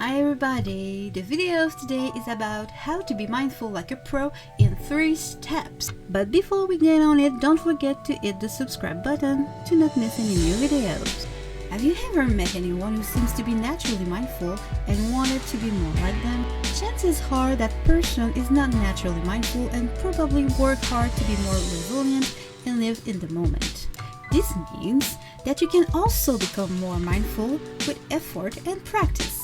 Hi everybody! The video of today is about how to be mindful like a pro in 3 steps. But before we get on it, don't forget to hit the subscribe button to not miss any new videos. Have you ever met anyone who seems to be naturally mindful and wanted to be more like them? Chances are that person is not naturally mindful and probably work hard to be more resilient and live in the moment. This means that you can also become more mindful with effort and practice.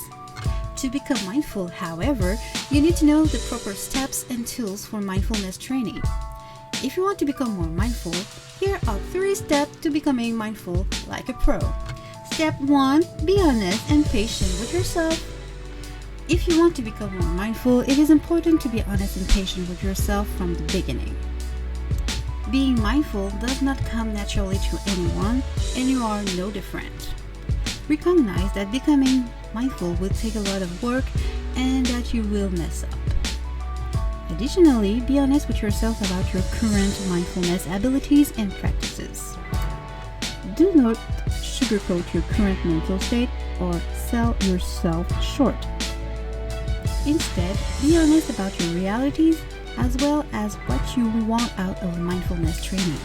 To become mindful, however, you need to know the proper steps and tools for mindfulness training. If you want to become more mindful, here are 3 steps to becoming mindful like a pro. Step 1. Be honest and patient with yourself. If you want to become more mindful, it is important to be honest and patient with yourself from the beginning. Being mindful does not come naturally to anyone, and you are no different. Recognize that becoming mindful will take a lot of work and that you will mess up. Additionally, be honest with yourself about your current mindfulness abilities and practices. Do not sugarcoat your current mental state or sell yourself short. Instead, be honest about your realities as well as what you want out of mindfulness training.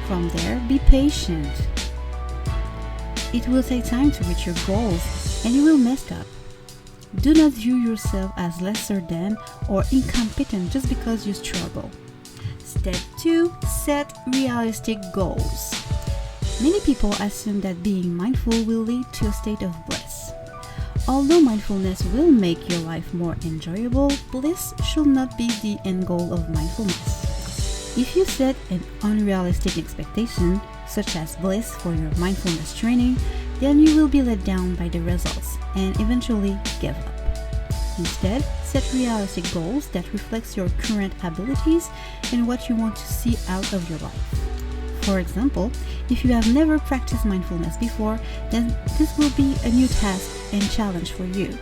From there, be patient. It will take time to reach your goals and you will mess up. Do not view yourself as lesser than or incompetent just because you struggle. Step 2. Set realistic goals. Many people assume that being mindful will lead to a state of bliss. Although mindfulness will make your life more enjoyable, bliss should not be the end goal of mindfulness. If you set an unrealistic expectation, such as bliss for your mindfulness training, then you will be let down by the results and eventually give up. Instead, set realistic goals that reflect your current abilities and what you want to see out of your life. For example, if you have never practiced mindfulness before, then this will be a new task and challenge for you.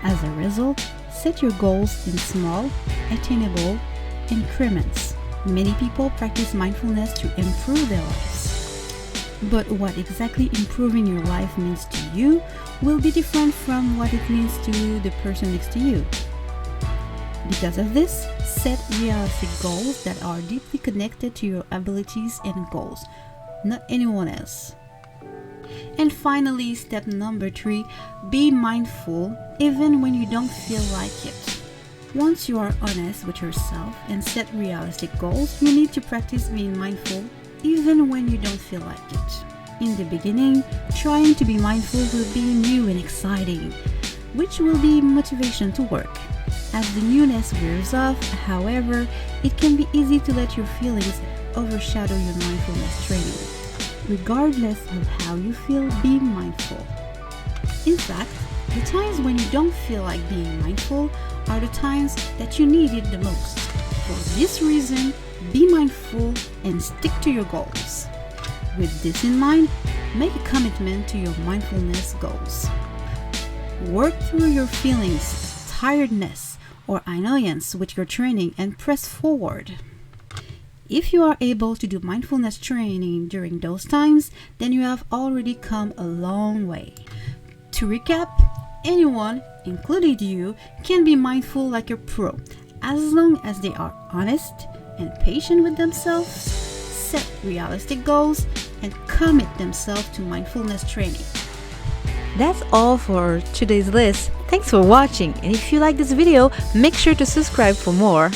As a result, set your goals in small, attainable increments. Many people practice mindfulness to improve their lives. But what exactly improving your life means to you will be different from what it means to the person next to you. Because of this, set realistic goals that are deeply connected to your abilities and goals, not anyone else. And finally, step number 3, be mindful even when you don't feel like it. Once you are honest with yourself and set realistic goals, you need to practice being mindful even when you don't feel like it. In the beginning, trying to be mindful will be new and exciting, which will be motivation to work. As the newness wears off, however, it can be easy to let your feelings overshadow your mindfulness training. Regardless of how you feel, be mindful. In fact, the times when you don't feel like being mindful are the times that you need it the most. For this reason, be mindful and stick to your goals. With this in mind, make a commitment to your mindfulness goals. Work through your feelings, tiredness, or annoyance with your training and press forward. If you are able to do mindfulness training during those times, then you have already come a long way. To recap, anyone, including you, can be mindful like a pro as long as they are honest and patient with themselves, set realistic goals, and commit themselves to mindfulness training. That's all for today's list. Thanks for watching, and if you like this video, make sure to subscribe for more.